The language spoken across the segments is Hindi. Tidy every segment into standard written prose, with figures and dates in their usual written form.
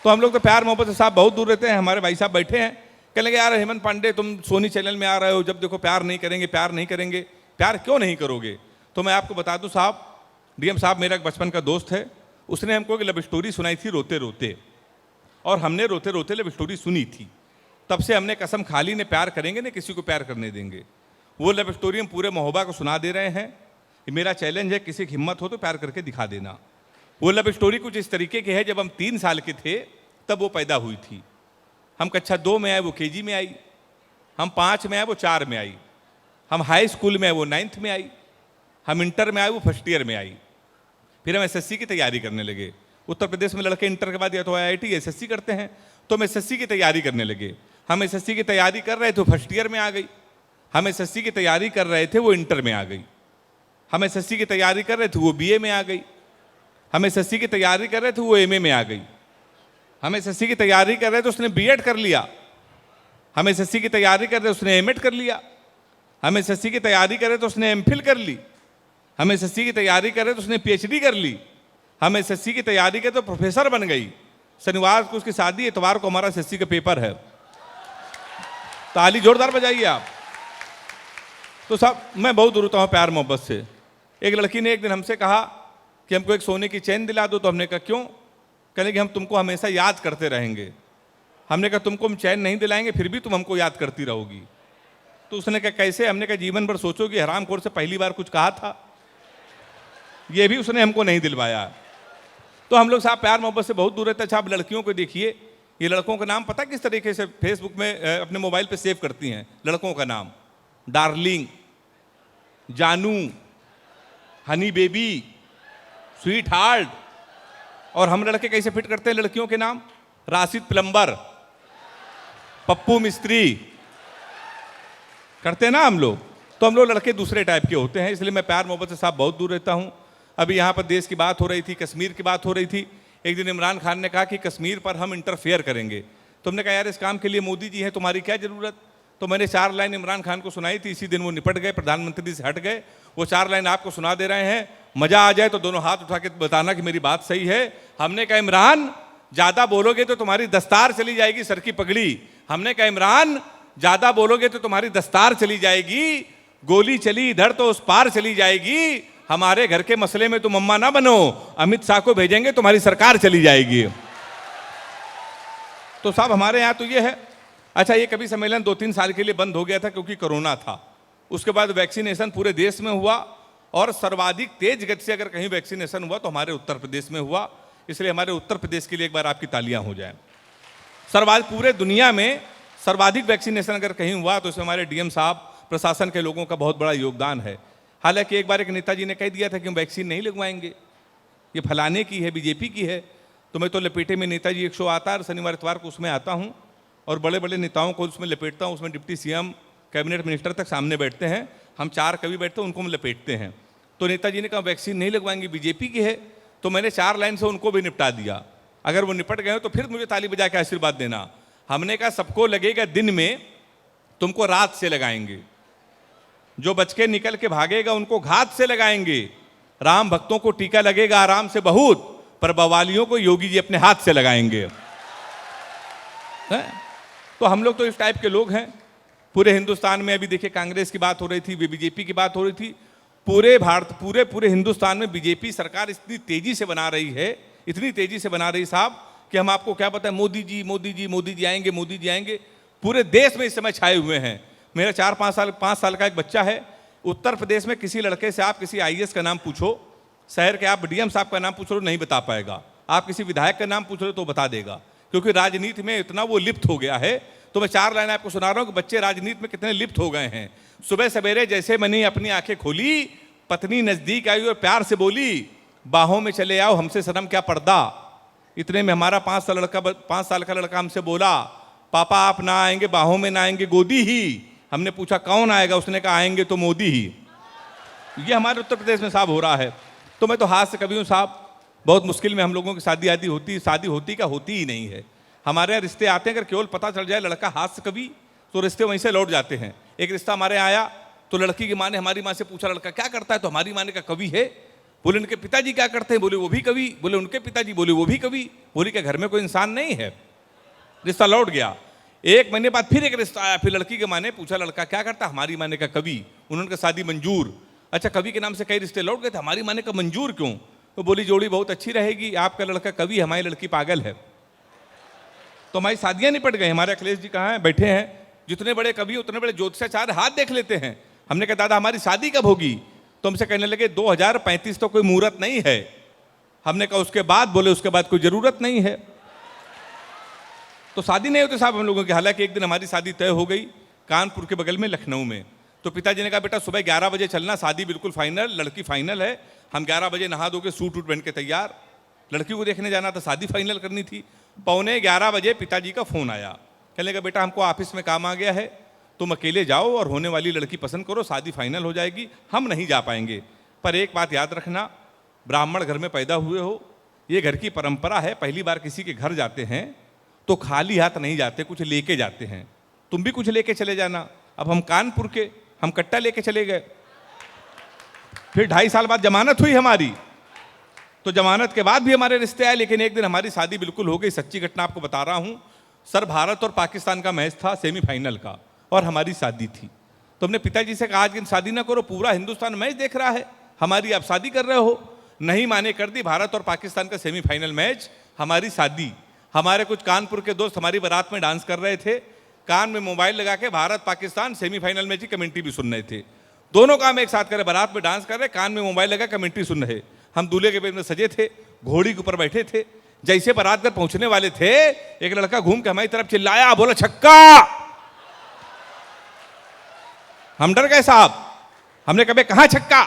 तो हम लोग तो प्यार मोहब्बत से साहब बहुत दूर रहते हैं। हमारे भाई साहब बैठे हैं, कहने लगे यार हेमंत पांडे तुम सोनी चैनल में आ रहे हो, जब देखो प्यार नहीं करेंगे, प्यार नहीं करेंगे। प्यार क्यों नहीं करोगे? तो मैं आपको बता दूं साहब, डीएम साहब मेरा एक बचपन का दोस्त है, उसने हमको एक लव स्टोरी सुनाई थी रोते रोते, और हमने रोते रोते लव स्टोरी सुनी थी। तब से हमने कसम खा ली, ने प्यार करेंगे न किसी को प्यार करने देंगे। वो लव स्टोरी हम पूरे मोहब्बा को सुना दे रहे हैं। मेरा चैलेंज है, किसी की हिम्मत हो तो प्यार करके दिखा देना। वो लव स्टोरी कुछ इस तरीके की है, जब हम 3 साल के थे तब वो पैदा हुई थी। हम कक्षा 2 में आए, वो केजी में आई। हम 5 में आए, वो 4 में आई। हम हाई स्कूल में आए, वो 9th में आई। हम इंटर में आए, वो फर्स्ट ईयर में आई। फिर हम एसएससी की तैयारी करने लगे। उत्तर प्रदेश में लड़के इंटर के बाद या तो IIT एसएससी करते हैं, तो हम एसएससी की तैयारी करने लगे। हम एसएससी की तैयारी कर रहे थे, वो फर्स्ट ईयर में आ गई। हम एसएससी की तैयारी कर रहे थे, वो इंटर में आ गई। हम एसएससी की तैयारी कर रहे थे, वो BA में आ गई। हम एसएससी की तैयारी कर रहे थे, वो MA में आ गई। हम एसएससी की तैयारी कर रहे थे, उसने B.Ed कर लिया। हम एसएससी की तैयारी कर रहे थे, उसने M.Ed कर लिया। हम एसएससी की तैयारी कर रहे थे, उसने MPhil कर ली। हम एसएससी की तैयारी कर रहे थे, उसने PhD कर ली। हम एसएससी की तैयारी करे तो प्रोफेसर बन गई। शनिवार को उसकी शादी, इतवार को हमारा एसएससी का पेपर है। ताली जोरदार बजाइए आप। तो साहब मैं बहुत दूर होता हूँ प्यार मोहब्बत से। एक लड़की ने एक दिन हमसे कहा कि हमको एक सोने की चैन दिला दो, तो हमने कहा क्यों? कहने कि हम तुमको हमेशा याद करते रहेंगे। हमने कहा तुमको हम चैन नहीं दिलाएंगे, फिर भी तुम हमको याद करती रहोगी। तो उसने कहा कैसे? हमने कहा जीवन भर सोचोगी हरामखोर से पहली बार कुछ कहा था, ये भी उसने हमको नहीं दिलवाया। तो हम लोग साहब प्यार मोहब्बत से बहुत दूर रहते हैं। अच्छा आप लड़कियों को देखिए, ये लड़कों का नाम पता किस तरीके से फेसबुक में अपने मोबाइल पे सेव करती हैं? लड़कों का नाम डार्लिंग, जानू, हनी बेबी, स्वीट हार्ट। और हम लड़के कैसे फिट करते हैं लड़कियों के नाम? राशिद प्लम्बर, पप्पू मिस्त्री करते हैं ना हम लोग। तो हम लोग लड़के दूसरे टाइप के होते हैं, इसलिए मैं प्यार मोहब्बत से साहब बहुत दूर रहता हूँ। अभी यहाँ पर देश की बात हो रही थी, कश्मीर की बात हो रही थी। एक दिन इमरान खान ने कहा कि कश्मीर पर हम इंटरफेयर करेंगे। तो हमने कहा यार इस काम के लिए मोदी जी हैं, तुम्हारी क्या ज़रूरत? तो मैंने 4 लाइन इमरान खान को सुनाई थी। इसी दिन वो निपट गए, प्रधानमंत्री से हट गए। वो 4 लाइन आपको सुना दे रहे हैं, मजा आ जाए तो दोनों हाथ उठा के बताना कि मेरी बात सही है। हमने कहा इमरान ज्यादा बोलोगे तो तुम्हारी दस्तार चली जाएगी, सर की पगड़ी। हमने कहा इमरान ज्यादा बोलोगे तो तुम्हारी दस्तार चली जाएगी, गोली चली इधर तो उस पार चली जाएगी। हमारे घर के मसले में तुम अम्मा ना बनो, अमित शाह को भेजेंगे, तुम्हारी सरकार चली जाएगी। तो साहब हमारे यहाँ तो ये है। अच्छा ये कभी सम्मेलन 2-3 साल के लिए बंद हो गया था क्योंकि कोरोना था। उसके बाद वैक्सीनेशन पूरे देश में हुआ, और सर्वाधिक तेज गति से अगर कहीं वैक्सीनेशन हुआ तो हमारे उत्तर प्रदेश में हुआ। इसलिए हमारे उत्तर प्रदेश के लिए एक बार आपकी तालियां हो जाएं। सर्वाधिक पूरे दुनिया में सर्वाधिक वैक्सीनेशन अगर कहीं हुआ तो इसमें हमारे डीएम साहब, प्रशासन के लोगों का बहुत बड़ा योगदान है। हालांकि एक बार एक नेताजी ने कह दिया था कि हम वैक्सीन नहीं लगवाएंगे, ये फलाने की है, बीजेपी की है। तो मैं तो लपेटे में, नेताजी एक शो आता है शनिवार इतवार को, उसमें आता हूँ और बड़े बड़े नेताओं को उसमें लपेटता हूँ। उसमें डिप्टी CM, कैबिनेट मिनिस्टर तक सामने बैठते हैं, हम 4 कवि बैठते हैं, उनको हम लपेटते हैं। तो नेताजी ने कहा वैक्सीन नहीं लगवाएंगे, बीजेपी की है। तो मैंने 4 लाइन से उनको भी निपटा दिया। अगर वो निपट गए तो फिर मुझे ताली बजा के आशीर्वाद देना। हमने कहा सबको लगेगा दिन में, तुमको रात से लगाएंगे। जो बच के निकल के भागेगा उनको घात से लगाएंगे। राम भक्तों को टीका लगेगा आराम से बहुत, पर बवालियों को योगी जी अपने हाथ से लगाएंगे। तो हम लोग तो इस टाइप के लोग हैं। पूरे हिंदुस्तान में अभी देखिए कांग्रेस की बात हो रही थी, बीजेपी की बात हो रही थी। पूरे भारत, पूरे हिंदुस्तान में बीजेपी सरकार इतनी तेजी से बना रही है, इतनी तेजी से बना रही साहब कि हम आपको क्या बताएं, मोदी जी मोदी जी मोदी जी आएंगे, मोदी जी आएंगे। पूरे देश में इस समय छाए हुए हैं। मेरा 5 साल का एक बच्चा है। उत्तर प्रदेश में किसी लड़के से आप किसी IAS का नाम पूछो, शहर के आप डीएम साहब का नाम पूछ रहे हो नहीं बता पाएगा। आप किसी विधायक का नाम पूछ रहे हो तो बता देगा, क्योंकि राजनीति में इतना वो लिप्त हो गया है। तो मैं 4 लाइन आपको सुना रहा हूँ कि बच्चे राजनीति में कितने लिप्त हो गए हैं। सुबह सवेरे जैसे मैंने अपनी आंखें खोली, पत्नी नजदीक आई और प्यार से बोली, बाहों में चले आओ, हमसे शर्म क्या पर्दा। इतने में हमारा 5 साल का लड़का हमसे बोला, पापा आप ना आएंगे, बाहों में ना आएंगे, गोदी ही। हमने पूछा कौन आएगा? उसने कहा आएंगे तो मोदी ही। ये हमारे उत्तर प्रदेश में साहब हो रहा है। तो मैं तो हाथ से कभी हूँ साहब, बहुत मुश्किल में हम लोगों की शादी होती का होती ही नहीं है। हमारे यहाँ रिश्ते आते हैं, अगर केवल पता चल जाए लड़का हाथ से कभी, तो रिश्ते वहीं से लौट जाते हैं। एक रिश्ता हमारे यहाँ आया तो लड़की की माँ ने हमारी माँ से पूछा लड़का क्या करता है, तो हमारी माँ ने कहा कवि है। बोले उनके पिताजी क्या करते हैं? बोले वो भी कवि। बोले उनके पिताजी? बोले वो भी कवि। बोले क्या घर में कोई इंसान नहीं है? रिश्ता लौट गया। 1 महीने बाद फिर एक रिश्ता आया। फिर लड़की के माँ ने पूछा लड़का क्या करता? हमारी माँ ने कहा कवि। उन्होंने कहा शादी मंजूर। अच्छा, कवि के नाम से कई रिश्ते लौट गए थे, हमारी माँ ने कहा मंजूर क्यों? तो बोली जोड़ी बहुत अच्छी रहेगी, आपका लड़का कवि, हमारी लड़की पागल है। तो हमारी शादियां निपट गई। हमारे अखिलेश जी कहाँ हैं? बैठे हैं। जितने बड़े कवि उतने बड़े ज्योतिषाचार्य हाथ देख लेते हैं। हमने कहा दादा हमारी शादी कब होगी? तो हमसे कहने लगे 2035 तो कोई मुहूर्त नहीं है। हमने कहा उसके बाद? बोले उसके बाद कोई जरूरत नहीं है। तो शादी नहीं होती साहब हम लोगों की। हालांकि एक दिन हमारी शादी तय हो गई कानपुर के बगल में लखनऊ में। तो पिताजी ने कहा बेटा सुबह 11 बजे चलना, शादी बिल्कुल फाइनल, लड़की फाइनल है। हम 11 बजे नहा धो के सूट वूट पहन के तैयार, लड़की को देखने जाना था, शादी फाइनल करनी थी। 11:15 बजे पिताजी का फोन आया। कहने लगा बेटा हमको ऑफिस में काम आ गया है, तुम अकेले जाओ और होने वाली लड़की पसंद करो, शादी फाइनल हो जाएगी, हम नहीं जा पाएंगे। पर एक बात याद रखना, ब्राह्मण घर में पैदा हुए हो, ये घर की परंपरा है, पहली बार किसी के घर जाते हैं तो खाली हाथ नहीं जाते, कुछ लेके जाते हैं। तुम भी कुछ लेके चले जाना। अब हम कानपुर के, हम कट्टा लेके चले गए। फिर 2.5 साल बाद जमानत हुई हमारी। तो जमानत के बाद भी हमारे रिश्ते आए, लेकिन एक दिन हमारी शादी बिल्कुल हो गई। सच्ची घटना आपको बता रहा हूं। सर भारत और पाकिस्तान का मैच था सेमीफाइनल का, और हमारी शादी थी। तो हमने पिताजी से कहा आज शादी ना करो, पूरा हिंदुस्तान मैच देख रहा है, हमारी आप शादी कर रहे हो। नहीं माने, कर दी। भारत और पाकिस्तान का सेमीफाइनल मैच, हमारी शादी। हमारे कुछ कानपुर के दोस्त हमारी बारात में डांस कर रहे थे, कान में मोबाइल लगा के भारत पाकिस्तान सेमीफाइनल मैच की कमेंट्री भी सुन रहे थे। दोनों काम एक साथ करे, बारात में डांस कर रहे, कान में मोबाइल लगा कमेंट्री सुन रहे। हम दूल्हे के बेड में सजे थे, घोड़ी के ऊपर बैठे थे। जैसे बारात घर पहुंचने वाले थे, एक लड़का घूम के हमारी तरफ चिल्लाया, बोला छक्का। हम डर गए साहब। हमने कहा कहां छक्का?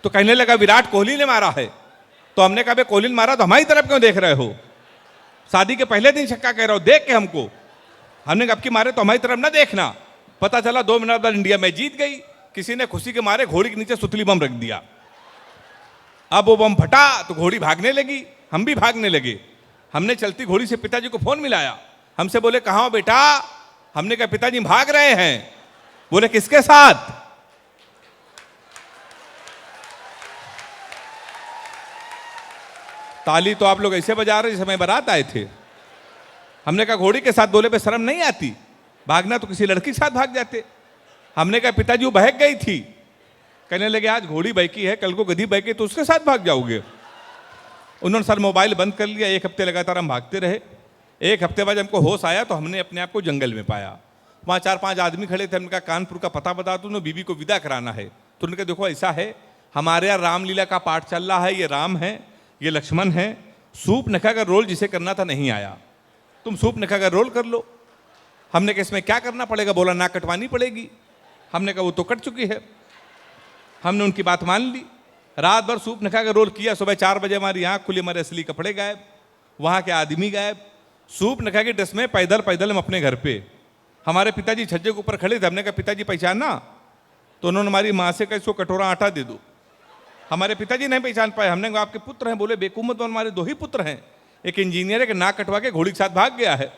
तो कहने लगा विराट कोहली ने मारा है। तो हमने कहा कोहली ने मारा तो हमारी तरफ क्यों देख रहे हो? शादी के पहले दिन छक्का कह रहे हो, देख के हमको। हमने कहा अब की मारे तो हमारी तरफ ना देखना। पता चला 2 मिनट बाद इंडिया मैच जीत गई। किसी ने खुशी के मारे घोड़ी के नीचे सुतली बम रख दिया। अब वो बम फटा तो घोड़ी भागने लगी, हम भी भागने लगे। हमने चलती घोड़ी से पिताजी को फोन मिलाया। हमसे बोले कहाँ हो बेटा? हमने कहा पिताजी भाग रहे हैं। बोले किसके साथ? ताली तो आप लोग ऐसे बजा रहे जैसे मैं बारात आए थे। हमने कहा घोड़ी के साथ। बोले पे शर्म नहीं आती? भागना तो किसी लड़की के साथ भाग जाते। हमने कहा पिताजी वो बहक गई थी। कहने लगे आज घोड़ी बहकी है, कल को गधी बहकी तो उसके साथ भाग जाओगे। उन्होंने सर मोबाइल बंद कर लिया। 1 हफ्ते लगातार हम भागते रहे। 1 हफ्ते बाद हमको होश आया तो हमने अपने आप को जंगल में पाया। वहाँ 4-5 आदमी खड़े थे। हमने कहा कानपुर का पता बता दूँ, बीबी को विदा कराना है। तो उन्होंने कहा देखो ऐसा है, हमारे यहाँ रामलीला का पाठ चल रहा है, ये राम है, ये लक्ष्मण है, सूप नखा का रोल जिसे करना था नहीं आया, तुम सूप नखा का रोल कर लो। हमने कहा इसमें क्या करना पड़ेगा? बोला नाक कटवानी पड़ेगी। हमने कहा वो तो कट चुकी है। हमने उनकी बात मान ली। रात भर सूप नखा का रोल किया। सुबह 4 बजे हमारी आंख खुली, हमारे असली कपड़े गायब, वहाँ के आदमी गायब। सूप नखा के ड्रेस में पैदल पैदल हम अपने घर पे। हमारे पिताजी छज्जे के ऊपर खड़े थे। हमने कहा पिताजी पहचाना? तो उन्होंने हमारी माँ से कहा इसको कटोरा आटा दे दो। हमारे पिताजी नहीं पहचान पाए। हमने कहा आपके पुत्र हैं? बोले बेकुमत हमारे 2 ही पुत्र हैं, एक इंजीनियर है कि नाक कटवा के घोड़ी के साथ भाग गया है।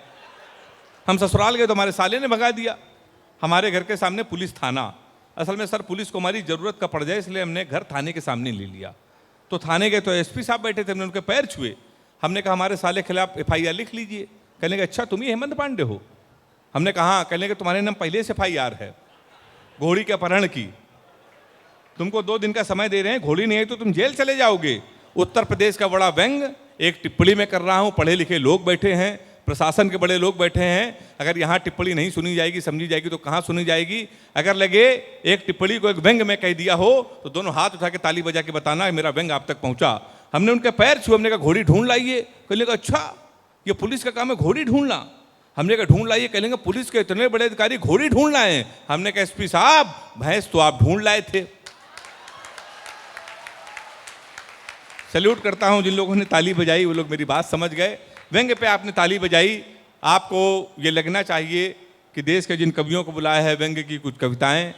हम ससुराल गए तो हमारे साले ने भगा दिया। हमारे घर के सामने पुलिस थाना। असल में सर पुलिस को हमारी जरूरत का पड़ जाए इसलिए हमने घर थाने के सामने ले लिया। तो थाने गए तो एसपी साहब बैठे थे। हमने उनके पैर छुए। हमने कहा हमारे साले के खिलाफ FIR लिख लीजिए। कहने का अच्छा तुम ही हेमंत पांडे हो? हमने कहा हाँ। कहने के तुम्हारे नाम पहले से FIR है घोड़ी के अपहरण की। तुमको 2 दिन का समय दे रहे हैं, घोड़ी नहीं आई तो तुम जेल चले जाओगे। उत्तर प्रदेश का बड़ा व्यंग एक टिप्पणी में कर रहा हूं। पढ़े लिखे लोग बैठे हैं, प्रशासन के बड़े लोग बैठे हैं। अगर यहाँ टिप्पणी नहीं सुनी जाएगी, समझी जाएगी तो कहाँ सुनी जाएगी? अगर लगे एक टिप्पणी को एक व्यंग में कह दिया हो तो दोनों हाथ उठा के ताली बजा के बताना मेरा व्यंग आप तक पहुंचा। हमने उनके पैर छुए। हमने कहा घोड़ी ढूंढ लाइए। कहने का अच्छा ये पुलिस का काम है घोड़ी ढूंढना? हमने कहा ढूंढ लाइए। कहेंगे पुलिस के इतने बड़े अधिकारी घोड़ी ढूंढ लाए? हमने कहा एसपी साहब भैंस तो आप ढूंढ लाए थे। सैल्यूट करता हूं जिन लोगों ने ताली बजाई, वो लोग मेरी बात समझ गए। व्यंग पे आपने ताली बजाई। आपको ये लगना चाहिए कि देश के जिन कवियों को बुलाया है, व्यंग की कुछ कविताएं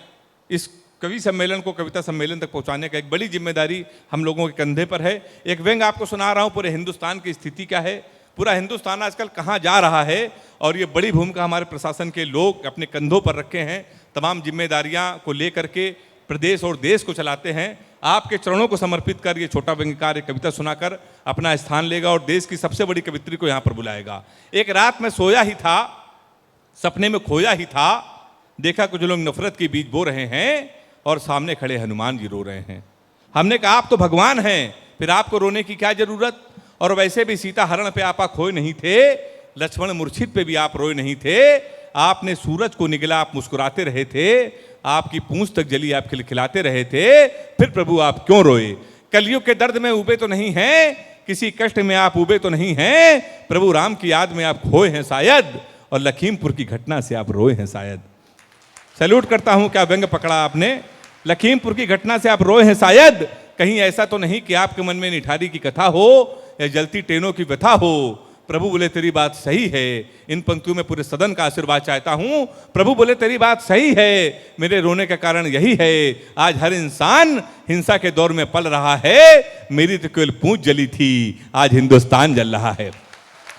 इस कवि सम्मेलन को कविता सम्मेलन तक पहुंचाने का एक बड़ी जिम्मेदारी हम लोगों के कंधे पर है। एक व्यंग आपको सुना रहा हूं, पूरे हिंदुस्तान की स्थिति क्या है, पूरा हिंदुस्तान आजकल कहाँ जा रहा है, और ये बड़ी भूमिका हमारे प्रशासन के लोग अपने कंधों पर रखे हैं। तमाम जिम्मेदारियां को लेकर के प्रदेश और देश को चलाते हैं। आपके चरणों को समर्पित कर ये छोटा व्यंग्यकार कविता सुनाकर अपना स्थान लेगा और देश की सबसे बड़ी कवित्री को यहाँ पर बुलाएगा। एक रात में सोया ही था, सपने में खोया ही था, देखा कुछ लोग नफरत के बीज बो रहे हैं और सामने खड़े हनुमान जी रो रहे हैं। हमने कहा आप तो भगवान हैं, फिर आपको रोने की क्या जरूरत। और वैसे भी सीता हरण पे आप खोए नहीं थे, लक्ष्मण मूर्छित पे भी आप रोए नहीं थे, आपने सूरज को निगला आप मुस्कुराते रहे थे, आपकी पूंछ तक जली आप खिलखिलाते रहे थे, फिर प्रभु आप क्यों रोए। कलयुग के दर्द में उबे तो नहीं हैं, किसी कष्ट में आप उबे तो नहीं हैं, प्रभु राम की याद में आप खोए हैं शायद, और लखीमपुर की घटना से आप रोए हैं शायद। सैल्यूट करता हूं, क्या व्यंग पकड़ा आपने। लखीमपुर की घटना से आप रोए हैं शायद, कहीं ऐसा तो नहीं कि आपके मन में निठारी की कथा हो या जलती ट्रेनों की व्यथा हो। प्रभु बोले तेरी बात सही है। इन पंक्तियों में पूरे सदन का आशीर्वाद चाहता हूं। प्रभु बोले तेरी बात सही है, मेरे रोने का कारण यही है, आज हर इंसान हिंसा के दौर में पल रहा है, मेरी तो केवल पूंछ जली थी, आज हिंदुस्तान जल रहा है।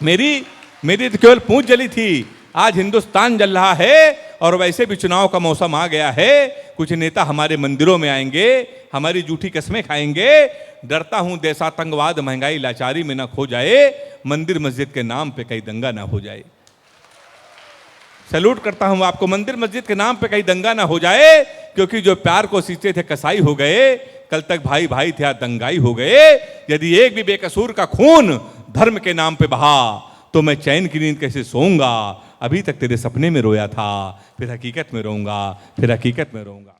मेरी तो केवल पूंछ जली थी, आज हिंदुस्तान जल रहा है। और वैसे भी चुनाव का मौसम आ गया है, कुछ नेता हमारे मंदिरों में आएंगे, हमारी जूठी कस्में खाएंगे। डरता हूं देशातंकवाद महंगाई लाचारी में ना खो जाए, मंदिर मस्जिद के नाम पे कहीं दंगा ना हो जाए। सैल्यूट करता हूं आपको, मंदिर मस्जिद के नाम पे कहीं दंगा ना हो जाए, क्योंकि जो प्यार को सींचते थे कसाई हो गए, कल तक भाई भाई थे आज दंगाई हो गए। यदि एक भी बेकसूर का खून धर्म के नाम पे बहा, तो मैं चैन की नींद कैसे सोऊंगा। अभी तक तेरे सपने में रोया था, फिर हकीकत में रोऊंगा, फिर हकीकत में रोऊंगा।